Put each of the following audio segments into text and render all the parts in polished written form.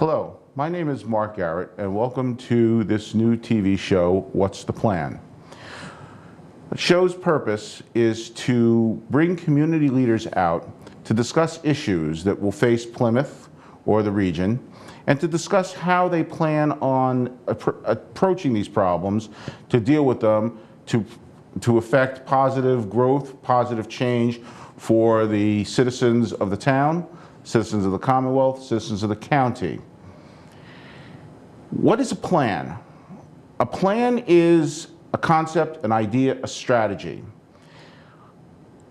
Hello, my name is Mark Garrett, and welcome to this new TV show, What's the Plan? The show's purpose is to bring community leaders out to discuss issues that will face Plymouth or the region, and to discuss how they plan on approaching these problems, to deal with them, to affect positive growth, positive change for the citizens of the town, citizens of the Commonwealth, citizens of the county. What is a plan? A plan is a concept, an idea, a strategy.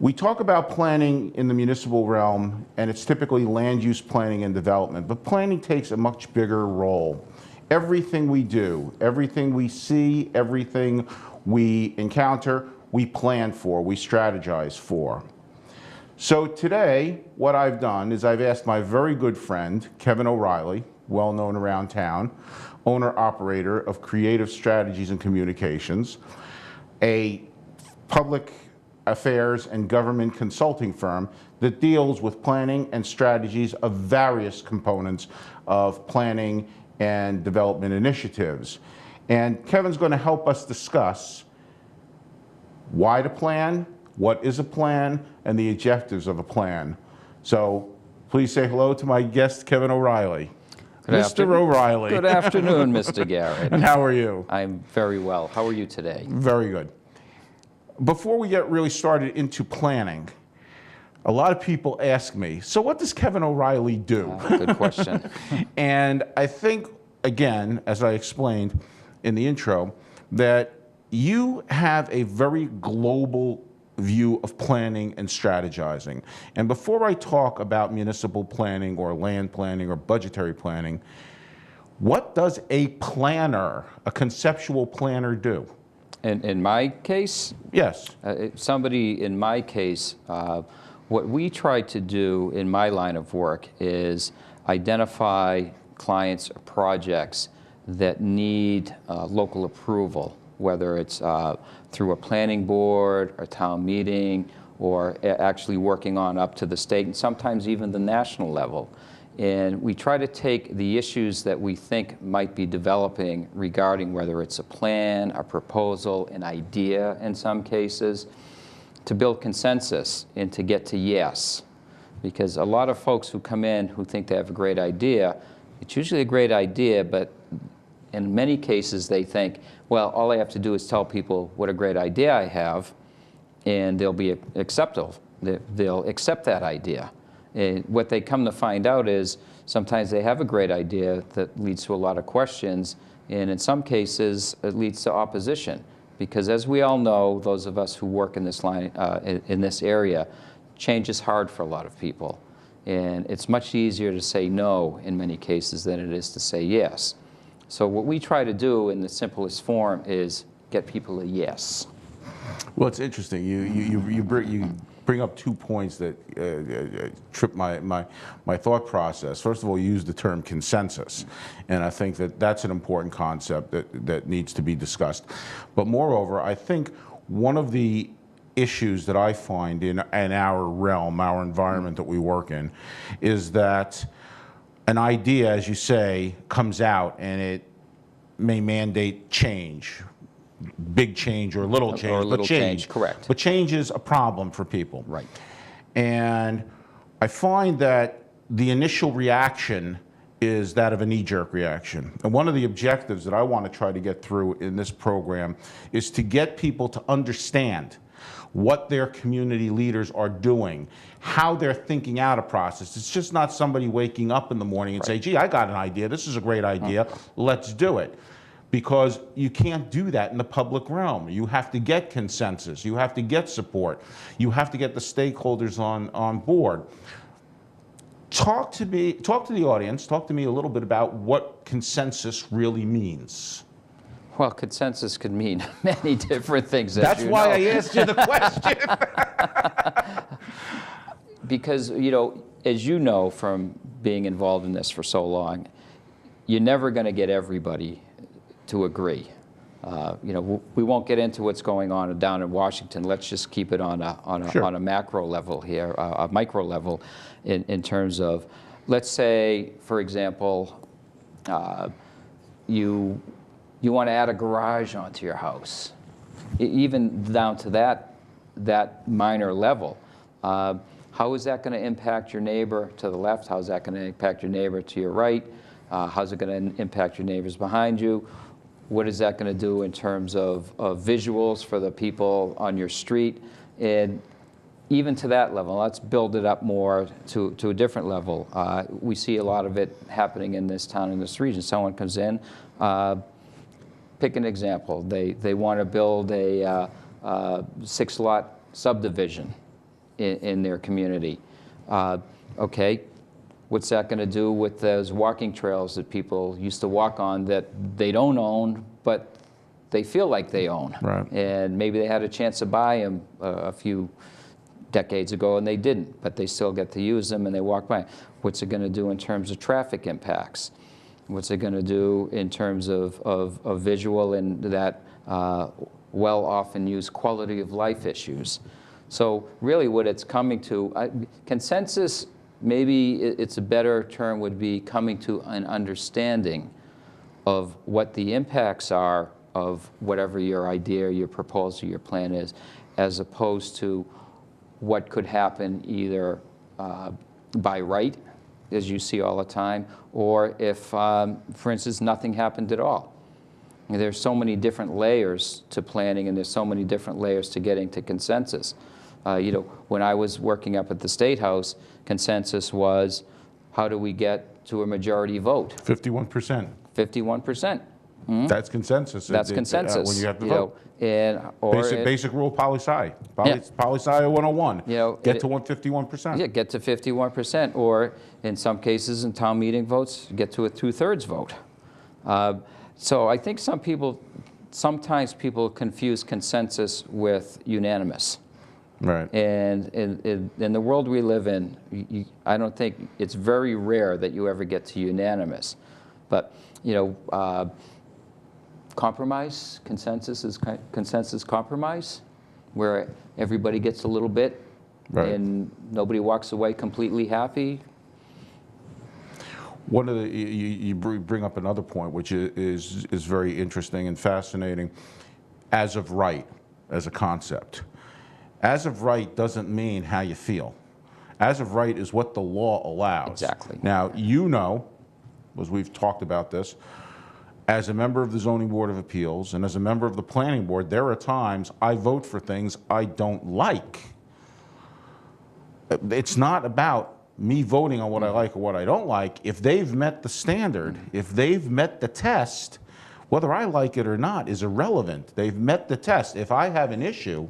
We talk about planning in the municipal realm, and it's typically land use planning and development, but planning takes a much bigger role. Everything we do, everything we see, everything we encounter, we plan for, we strategize for. So today, what I've done is I've asked my very good friend, Kevin O'Reilly, well known around town, owner-operator of Creative Strategies and Communications, a public affairs and government consulting firm that deals with planning and strategies of various components of planning and development initiatives. And Kevin's going to help us discuss why to plan, what is a plan, and the objectives of a plan. So please say hello to my guest, Kevin O'Reilly. Mr. O'Reilly. Good afternoon, Mr. Garrett. And how are you? I'm very well. How are you today? Very good. Before we get really started into planning, a lot of people ask me, so what does Kevin O'Reilly do? Good question. And I think, again, as I explained in the intro, that you have a very global view of planning and strategizing. And before I talk about municipal planning or land planning or budgetary planning, what does a planner, a conceptual planner, do? In my case? Yes. Somebody in my case, what we try to do in my line of work is identify clients or projects that need local approval, whether it's through a planning board, a town meeting, or actually working on up to the state and sometimes even the national level. And we try to take the issues that we think might be developing regarding whether it's a plan, a proposal, an idea in some cases, to build consensus and to get to yes. Because a lot of folks who come in who think they have a great idea, it's usually a great idea, but in many cases they think, well, all I have to do is tell people what a great idea I have, and they'll be acceptable. They'll accept that idea. And what they come to find out is sometimes they have a great idea that leads to a lot of questions, and in some cases it leads to opposition. Because as we all know, those of us who work in this line, in this area, change is hard for a lot of people. And it's much easier to say no in many cases than it is to say yes. So what we try to do in the simplest form is get people a yes. Well, it's interesting. You bring up 2 points that trip my thought process. First of all, you use the term consensus, and I think that that's an important concept that needs to be discussed. But moreover, I think one of the issues that I find in our realm, our environment that we work in, is that an idea, as you say, comes out and it may mandate change, big change or little change, or little change, correct. But change is a problem for people. Right. And I find that the initial reaction is that of a knee-jerk reaction. And one of the objectives that I want to try to get through in this program is to get people to understand what their community leaders are doing, how they're thinking out a process. It's just not somebody waking up in the morning and say, gee, I got an idea, this is a great idea, let's do it. Because you can't do that in the public realm. You have to get consensus, you have to get support, you have to get the stakeholders on board. Talk to the audience, talk to me a little bit about what consensus really means. Well, consensus could mean many different things. That's why I asked you the question. Because, as you know from being involved in this for so long, you're never going to get everybody to agree. We won't get into what's going on down in Washington. Let's just keep it on a macro level here, a micro level, in terms of, let's say, for example, You want to add a garage onto your house, even down to that minor level. How is that going to impact your neighbor to the left? How is that going to impact your neighbor to your right? How's it going to impact your neighbors behind you? What is that going to do in terms of visuals for the people on your street? And even to that level, let's build it up more to a different level. We see a lot of it happening in this town, in this region. Someone comes in, pick an example. They want to build a 6-lot subdivision in their community. Okay, what's that going to do with those walking trails that people used to walk on that they don't own, but they feel like they own? Right. And maybe they had a chance to buy them a few decades ago and they didn't, but they still get to use them and they walk by. What's it going to do in terms of traffic impacts? What's it going to do in terms of visual and that well often used quality of life issues? So really what it's coming to, consensus, maybe it's a better term, would be coming to an understanding of what the impacts are of whatever your idea, your proposal, your plan is, as opposed to what could happen either by right, as you see all the time, or if, for instance, nothing happened at all. There's so many different layers to planning, and there's so many different layers to getting to consensus. You know, when I was working up at the State House, consensus was, how do we get to a majority vote? 51%. 51%. That's consensus. That's consensus. When you have to vote. Basic rule, poli-sci. Yeah. Poli-sci 101. You know, get to 51%. Yeah, get to 51%, or in some cases in town meeting votes, get to a 2/3 vote. So I think sometimes people confuse consensus with unanimous. Right. And in the world we live in, I don't think, it's very rare that you ever get to unanimous. But, you know, compromise, consensus compromise, where everybody gets a little bit, right, and nobody walks away completely happy. One of the, you bring up another point, which is very interesting and fascinating. As of right, as a concept. As of right doesn't mean how you feel. As of right is what the law allows. Exactly. Now, you know, as we've talked about this, as a member of the Zoning Board of Appeals and as a member of the Planning Board, there are times I vote for things I don't like. It's not about me voting on what I like or what I don't like. If they've met the standard, if they've met the test, whether I like it or not is irrelevant. They've met the test. If I have an issue,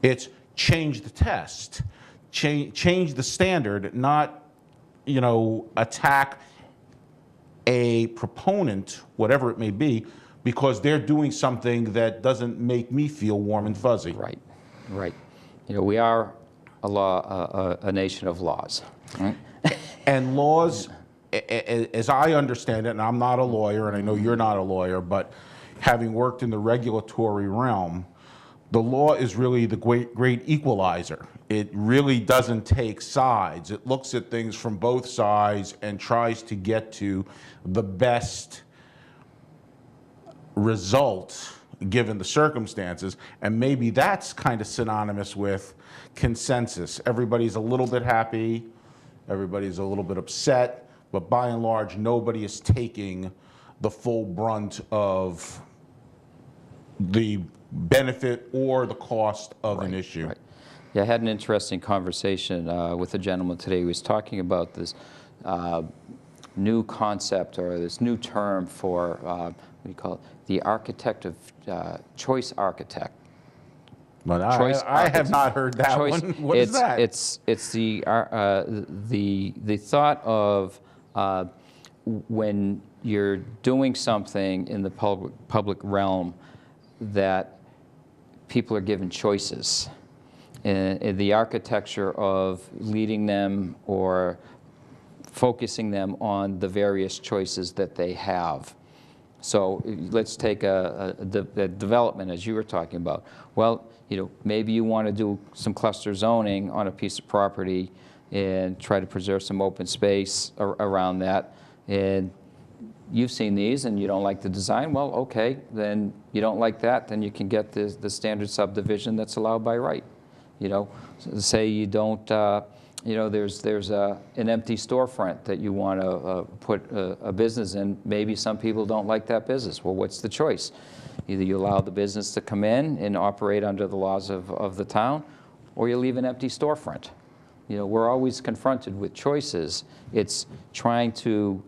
it's change the test, change the standard, not, you know, attack a proponent, whatever it may be, because they're doing something that doesn't make me feel warm and fuzzy. Right, right. You know, we are a nation of laws, right? And laws, as I understand it, and I'm not a lawyer, and I know you're not a lawyer, but having worked in the regulatory realm, the law is really the great equalizer. It really doesn't take sides. It looks at things from both sides and tries to get to the best result given the circumstances. And maybe that's kind of synonymous with consensus. Everybody's a little bit happy, everybody's a little bit upset, but by and large, nobody is taking the full brunt of the benefit or the cost of an issue. Right. Yeah, I had an interesting conversation with a gentleman today who was talking about this new concept, or this new term for, what do you call it, the architect of, choice architect. But I have not heard that one. What is that? It's the thought of when you're doing something in the public realm that people are given choices, and the architecture of leading them or focusing them on the various choices that they have. So let's take a development, as you were talking about. Well, you know, maybe you want to do some cluster zoning on a piece of property and try to preserve some open space around that. And you've seen these and you don't like the design, well, okay, then you don't like that, then you can get the standard subdivision that's allowed by right. You know, say you don't, you know, there's an empty storefront that you want to put a business in. Maybe some people don't like that business. Well, what's the choice? Either you allow the business to come in and operate under the laws of the town, or you leave an empty storefront. You know, we're always confronted with choices. It's trying to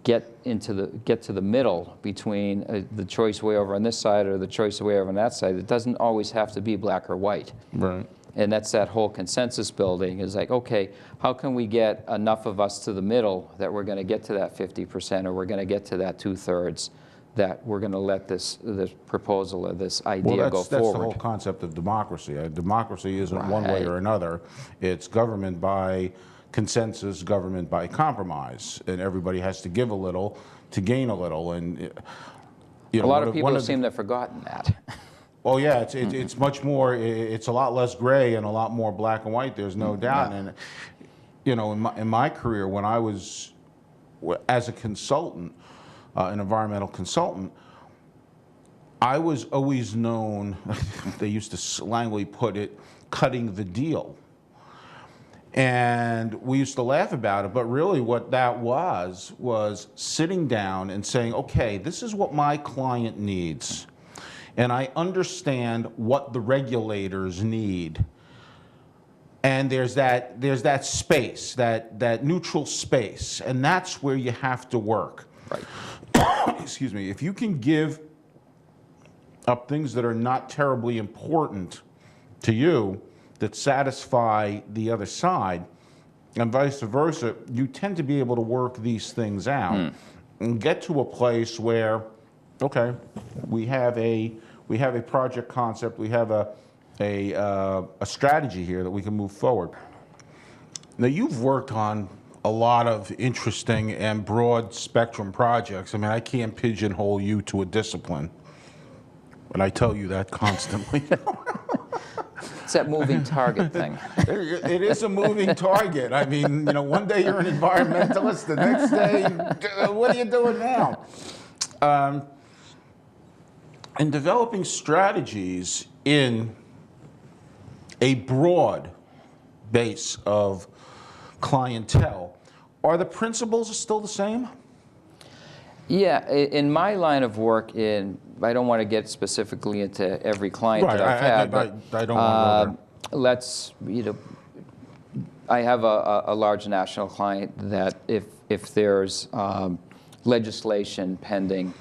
get to the middle between the choice way over on this side or the choice way over on that side. It doesn't always have to be black or white. Right. And that's that whole consensus building is like, okay, how can we get enough of us to the middle that we're going to get to that 50% or we're going to get to that 2/3 that we're going to let this proposal or this idea go forward. That's the whole concept of democracy. Democracy isn't one way or another. It's government by consensus, government by compromise, and everybody has to give a little to gain a little. And you know, a lot of people seem to have forgotten that. Oh yeah, it's much more. It's a lot less gray and a lot more black and white. There's no doubt. Yeah. And you know, in my career, when I was as a consultant, an environmental consultant, I was always known. They used to slangily put it, cutting the deal. And we used to laugh about it, but really what that was sitting down and saying, okay, this is what my client needs. And I understand what the regulators need. And there's that space, that neutral space, and that's where you have to work. Right. Excuse me. If you can give up things that are not terribly important to you, that satisfy the other side, and vice versa, you tend to be able to work these things out and get to a place where, okay, we have a project concept, we have a strategy here that we can move forward. Now, you've worked on a lot of interesting and broad spectrum projects. I mean, I can't pigeonhole you to a discipline, but I tell you that constantly. It's that moving target thing. It is a moving target. I mean, you know, one day you're an environmentalist, the next day, what are you doing now? And developing strategies in a broad base of clientele, are the principles still the same? Yeah, in my line of work, I don't want to get specifically into every client that I've had, but I don't want to go there. Let's, you know, I have a large national client that if there's legislation pending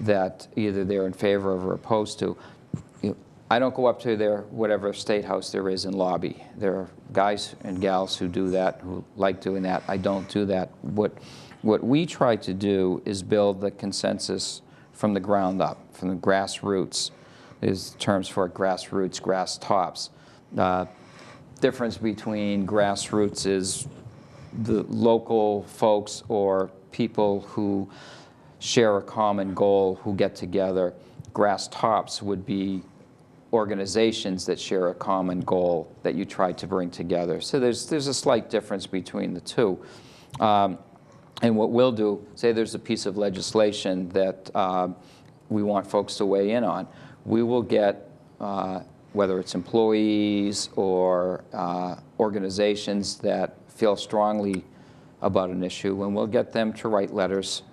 that either they're in favor of or opposed to, I don't go up to their whatever state house there is and lobby. There are guys and gals who do that, who like doing that. I don't do that. What we try to do is build the consensus from the ground up, from the grassroots. There's terms for it, grassroots, grass tops. Difference between grassroots is the local folks or people who share a common goal who get together. Grass tops would be organizations that share a common goal that you try to bring together. So there's a slight difference between the two. And what we'll do, say there's a piece of legislation that we want folks to weigh in on, we will get, whether it's employees or organizations that feel strongly about an issue, and we'll get them to write letters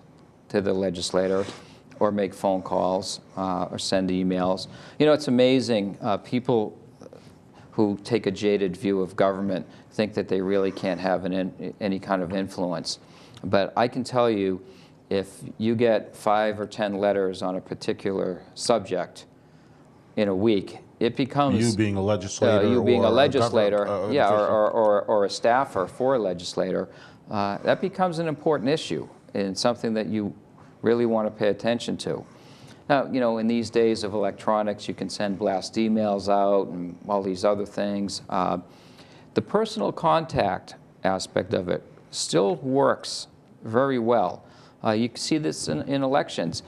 to the legislator or make phone calls or send emails. You know, it's amazing. People who take a jaded view of government think that they really can't have any kind of influence. But I can tell you, if you get 5 or 10 letters on a particular subject in a week, it becomes... You being a legislator you being a legislator, yeah, or a staffer for a legislator, that becomes an important issue and something that you really want to pay attention to. Now, you know, in these days of electronics, you can send blast emails out and all these other things. The personal contact aspect of it still works very well. You can see this in elections.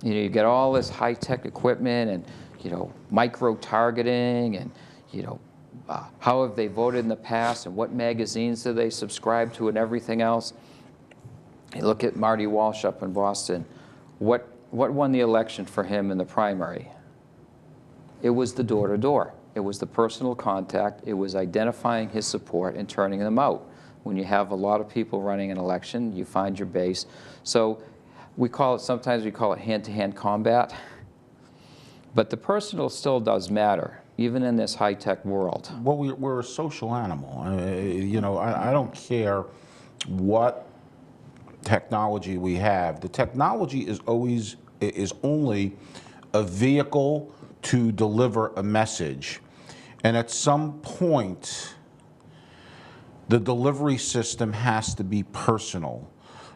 You know, you get all this high-tech equipment and, you know, micro-targeting and, you know, how have they voted in the past and what magazines do they subscribe to and everything else. You look at Marty Walsh up in Boston. What won the election for him in the primary? It was the door-to-door. It was the personal contact. It was identifying his support and turning them out. When you have a lot of people running an election, you find your base. So sometimes we call it hand-to-hand combat. But the personal still does matter, even in this high-tech world. Well, we're a social animal. I don't care what technology we have. The technology is only a vehicle to deliver a message. And at some point, the delivery system has to be personal.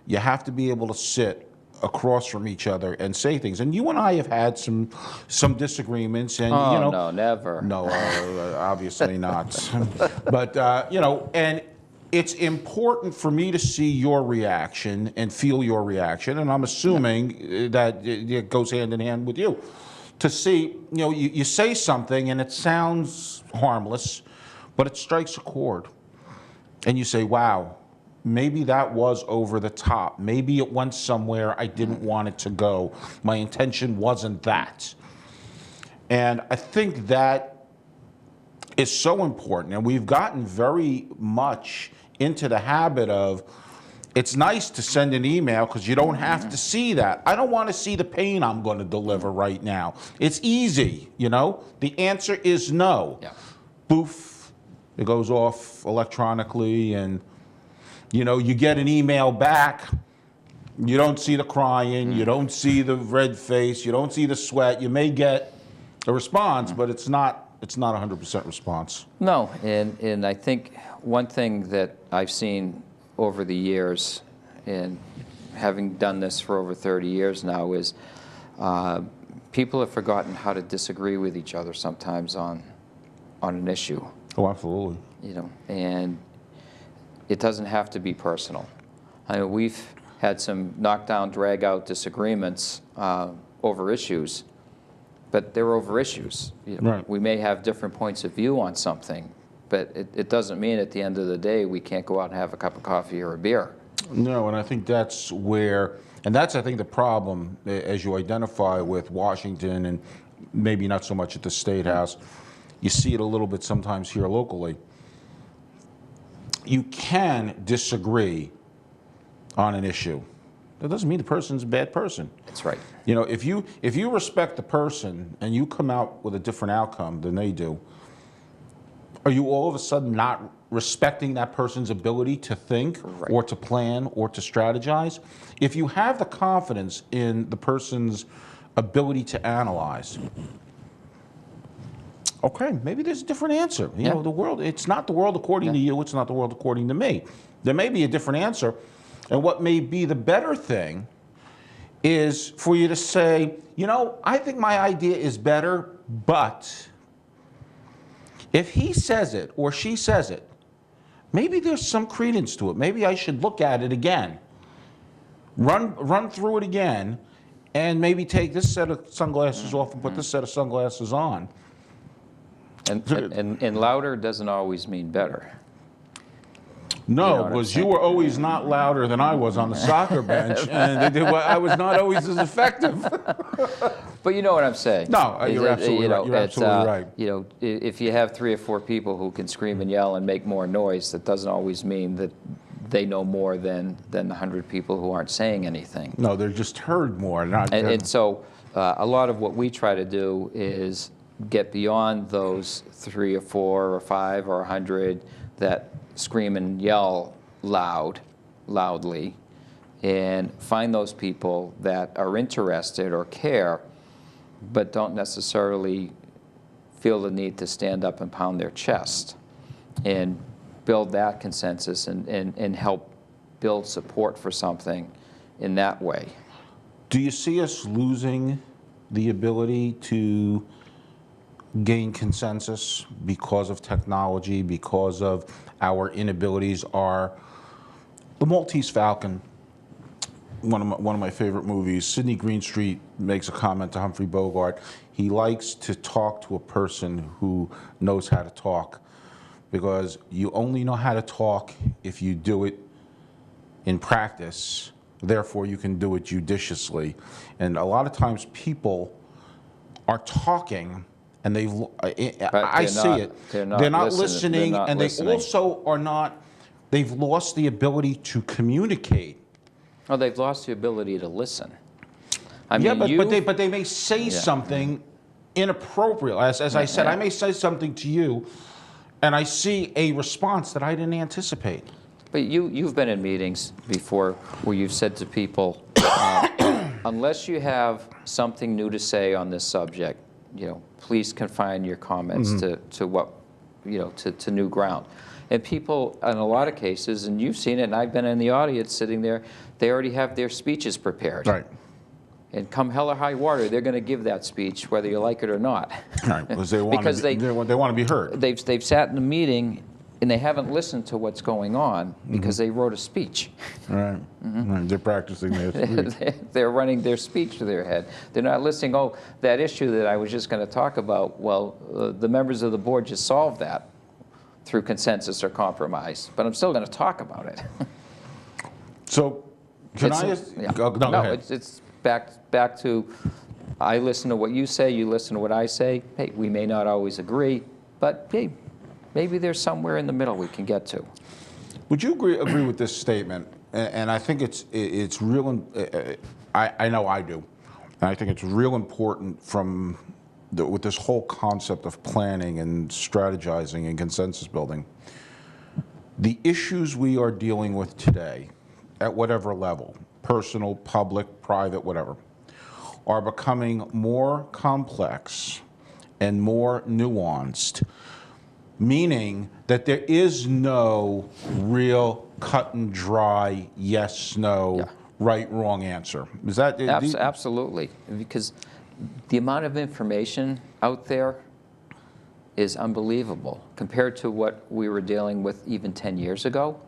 You have to be able to sit across from each other and say things. And you and I have had some disagreements. And no, never. No, obviously not. But and it's important for me to see your reaction and feel your reaction. And I'm assuming that it goes hand in hand with you. To see, you say something and it sounds harmless, but it strikes a chord. And you say, wow, maybe that was over the top. Maybe it went somewhere I didn't want it to go. My intention wasn't that. And I think that is so important. And we've gotten very much into the habit of, it's nice to send an email because you don't have to see that. I don't want to see the pain I'm going to deliver right now. It's easy, The answer is no. Yeah. Boof, it goes off electronically, and you get an email back. You don't see the crying, you don't see the red face, you don't see the sweat. You may get a response, but it's not 100% response. No, and I think one thing that I've seen over the years, and having done this for over 30 years now, is people have forgotten how to disagree with each other sometimes on an issue. Oh, absolutely. And it doesn't have to be personal. I mean, we've had some knockdown, drag-out disagreements over issues, but they're over issues. Right. We may have different points of view on something, but it doesn't mean at the end of the day we can't go out and have a cup of coffee or a beer. No, and I think that's I think the problem, as you identify with Washington, and maybe not so much at the State House. You see it a little bit sometimes here locally. You can disagree on an issue. That doesn't mean the person's a bad person. That's right. If you respect the person and you come out with a different outcome than they do, are you all of a sudden not respecting that person's ability to think, right, or to plan or to strategize? If you have the confidence in the person's ability to analyze, okay, maybe there's a different answer. The world, it's not the world according to you, it's not the world according to me. There may be a different answer. And what may be the better thing is for you to say, I think my idea is better, but if he says it or she says it, maybe there's some credence to it. Maybe I should look at it again, run through it again, and maybe take this set of sunglasses off and put this set of sunglasses on. And louder doesn't always mean better. No, because you were always not louder than I was on the soccer bench, and I was not always as effective. But you know what I'm saying. No, you're absolutely right. You're absolutely right. If you have 3 or 4 people who can scream and yell and make more noise, that doesn't always mean that they know more than the 100 people who aren't saying anything. No, they're just heard more. And so a lot of what we try to do is get beyond those 3 or 4 or 5 or 100 that scream and yell loudly, and find those people that are interested or care, but don't necessarily feel the need to stand up and pound their chest, and build that consensus and help build support for something in that way. Do you see us losing the ability to gain consensus because of technology, because of our inabilities? Are the Maltese Falcon, one of my favorite movies. Sidney Greenstreet makes a comment to Humphrey Bogart. He likes to talk to a person who knows how to talk, because you only know how to talk if you do it in practice therefore you can do it judiciously. And a lot of times people are talking and I see not- it. they're not They're not listening. listening, They're not and listening. they also are not, they've lost the ability to communicate. Oh, they've lost the ability to listen. I Yeah, mean, but they may say something inappropriate. As I said, I may say something to you, and I see a response that I didn't anticipate. But you've been in meetings before where you've said to people, unless you have something new to say on this subject, please confine your comments to what, to new ground. And people, in a lot of cases, and you've seen it, and I've been in the audience sitting there, they already have their speeches prepared. Right. And come hell or high water, they're going to give that speech, whether you like it or not. Right, because they want to be heard. They've sat in a meeting and they haven't listened to what's going on because they wrote a speech. Right. Right. They're practicing their speech. They're running their speech to their head. They're not listening. Oh, that issue that I was just going to talk about, well, the members of the board just solved that through consensus or compromise, but I'm still going to talk about it. So, can I ask? Go ahead. It's back to, I listen to what you say, you listen to what I say. Hey, we may not always agree, but hey, maybe there's somewhere in the middle we can get to. Would you agree with this statement? And I think it's real. I know I do. And I think it's real important with this whole concept of planning and strategizing and consensus building. The issues we are dealing with today, at whatever level, personal, public, private, whatever, are becoming more complex and more nuanced, meaning that there is no real cut and dry yes, no, right, wrong answer. Is that Absolutely, because the amount of information out there is unbelievable compared to what we were dealing with even 10 years ago.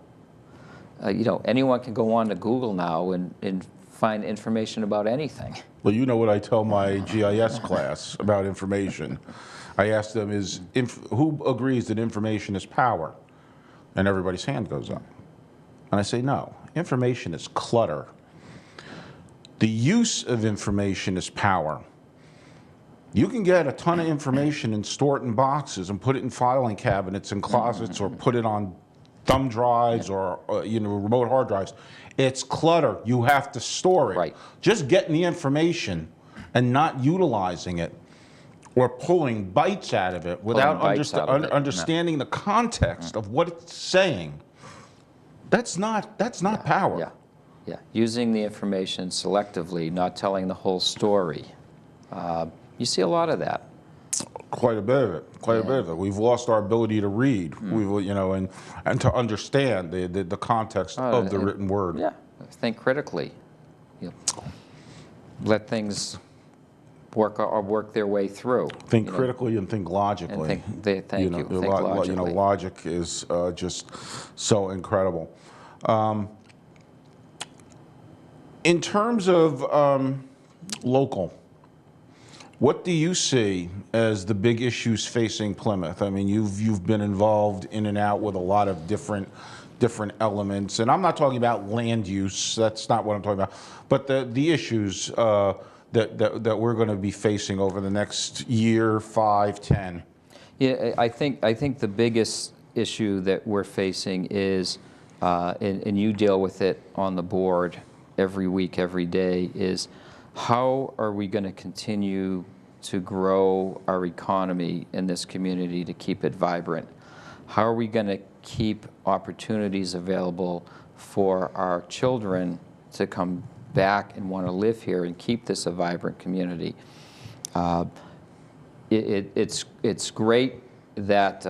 Anyone can go on to Google now and find information about anything. Well, you know what I tell my GIS class about information. I ask them, who agrees that information is power? And everybody's hand goes up. And I say, no, information is clutter. The use of information is power. You can get a ton of information and store it in boxes and put it in filing cabinets and closets or put it on thumb drives or remote hard drives. It's clutter. You have to store it. Right. Just getting the information and not utilizing it or pulling bytes out of it without understanding the context of what it's saying. That's not power. Yeah. Using the information selectively, not telling the whole story. You see a lot of that. Quite a bit of it. We've lost our ability to read. And to understand the context of the written word. Yeah. Think critically. Let things work their way through. Think critically and think logically. And thank you. Think logically. Logic is just so incredible. In terms of local, what do you see as the big issues facing Plymouth? I mean, you've been involved in and out with a lot of different elements, and I'm not talking about land use. That's not what I'm talking about. But the issues that we're going to be facing over the next year, 5, 10. Yeah, I think the biggest issue that we're facing is, and you deal with it on the board every week, every day, is how are we going to continue to grow our economy in this community to keep it vibrant? How are we going to keep opportunities available for our children to come back and want to live here and keep this a vibrant community? It's great that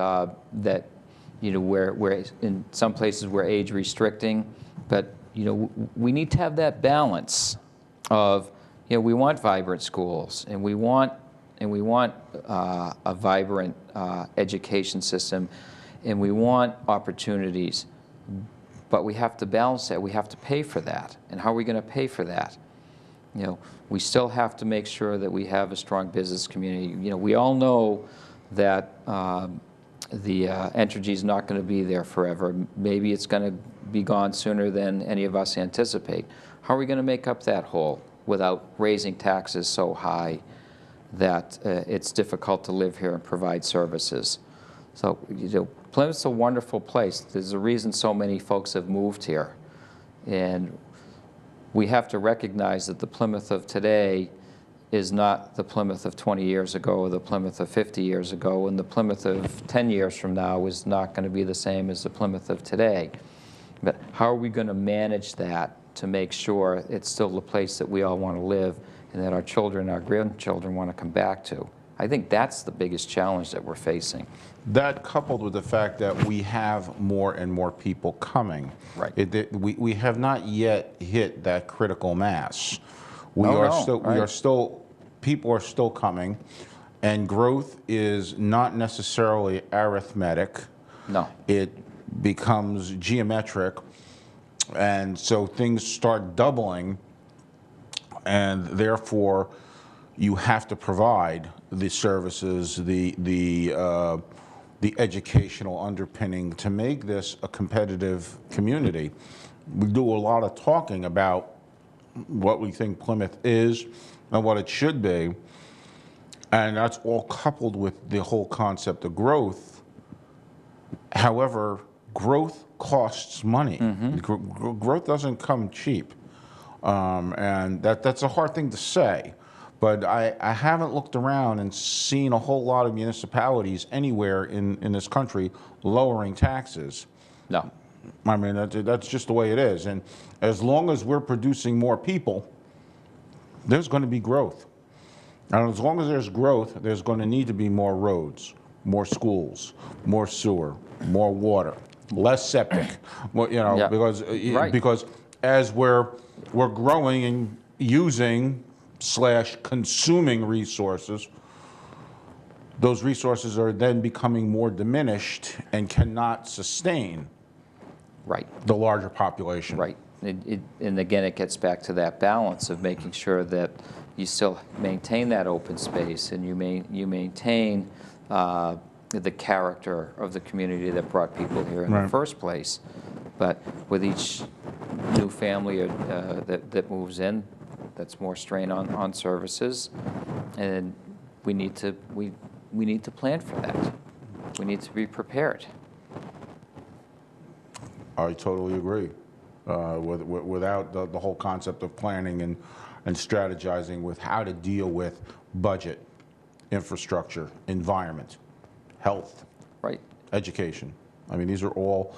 we're in some places we're age restricting, but we need to have that balance of we want vibrant schools and we want a vibrant education system and we want opportunities, but we have to balance that. We have to pay for that. And how are we going to pay for that? We still have to make sure that we have a strong business community. We all know that the Entergy is not going to be there forever. Maybe it's going to be gone sooner than any of us anticipate. How are we going to make up that hole without raising taxes so high that it's difficult to live here and provide services? So, Plymouth's a wonderful place. There's a reason so many folks have moved here. And we have to recognize that the Plymouth of today is not the Plymouth of 20 years ago or the Plymouth of 50 years ago, and the Plymouth of 10 years from now is not going to be the same as the Plymouth of today. But how are we going to manage that to make sure it's still the place that we all want to live and that our children, our grandchildren want to come back to? I think that's the biggest challenge that we're facing. That coupled with the fact that we have more and more people coming. Right. We have not yet hit that critical mass. We Oh, are no, still, right. we are still, people are still coming, and growth is not necessarily arithmetic. No. It becomes geometric, and so things start doubling, and therefore you have to provide the services, the educational underpinning to make this a competitive community. We do a lot of talking about what we think Plymouth is and what it should be, and that's all coupled with the whole concept of growth. However, growth costs money. Growth doesn't come cheap, and that's a hard thing to say. But I haven't looked around and seen a whole lot of municipalities anywhere in this country lowering taxes. No. I mean, that's just the way it is. And as long as we're producing more people, there's going to be growth. And as long as there's growth, there's going to need to be more roads, more schools, more sewer, more water, less septic. Well, Yeah. Right. because as we're growing and using / consuming resources, those resources are then becoming more diminished and cannot sustain Right. the larger population. Right. And again, it gets back to that balance of making sure that you still maintain that open space and you maintain the character of the community that brought people here in the first place. But with each new family that moves in, that's more strain on services, and we need to plan for that. We need to be prepared. I totally agree. Without the whole concept of planning and strategizing with how to deal with budget, infrastructure, environment, health, Right. education. I mean, these are all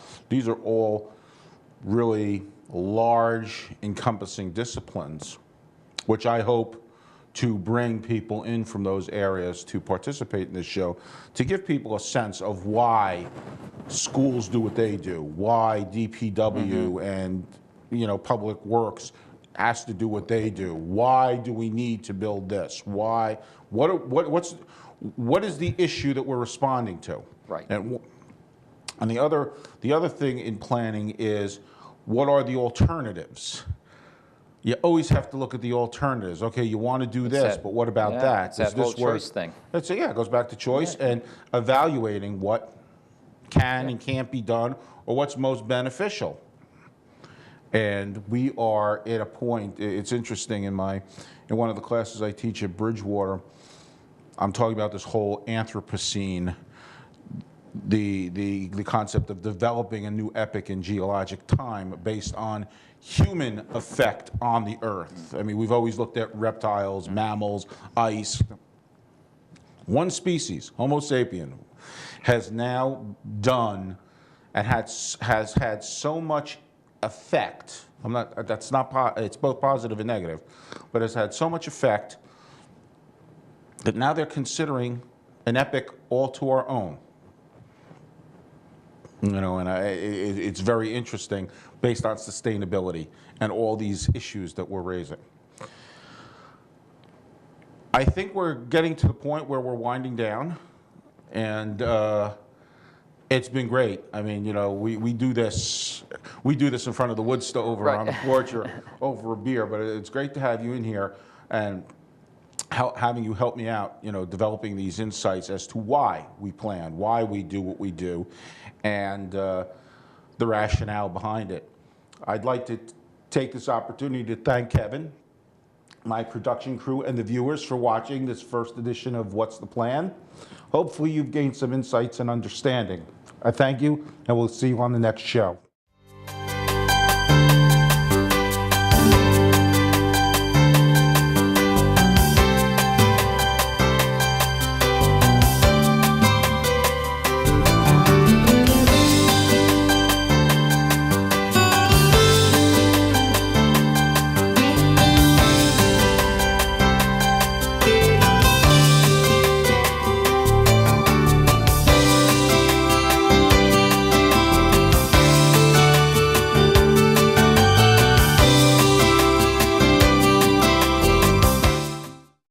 really large, encompassing disciplines, which I hope to bring people in from those areas to participate in this show, to give people a sense of why schools do what they do, why DPW and Public Works has to do what they do. Why do we need to build this? Why? What is the issue that we're responding to? Right. And the other thing in planning is, what are the alternatives? You always have to look at the alternatives. Okay, you want to do this, but what about that? It's that whole choice thing. That's it. Yeah, it goes back to choice and evaluating what can and can't be done, or what's most beneficial. And we are at a point. It's interesting in one of the classes I teach at Bridgewater. I'm talking about this whole Anthropocene, the concept of developing a new epoch in geologic time based on human effect on the Earth. I mean, we've always looked at reptiles, mammals, ice. One species, Homo sapien, has now done and has had so much effect. It's both positive and negative, but has had so much effect that now they're considering an epoch all to our own. And it's very interesting based on sustainability and all these issues that we're raising. I think we're getting to the point where we're winding down, and it's been great. I mean, we do this in front of the wood stove or on the porch or over a beer, but it's great to have you in here and having you help me out, developing these insights as to why we plan, why we do what we do, and the rationale behind it. I'd like to take this opportunity to thank Kevin, my production crew, and the viewers for watching this first edition of What's the Plan. Hopefully you've gained some insights and understanding. I thank you, and we'll see you on the next show.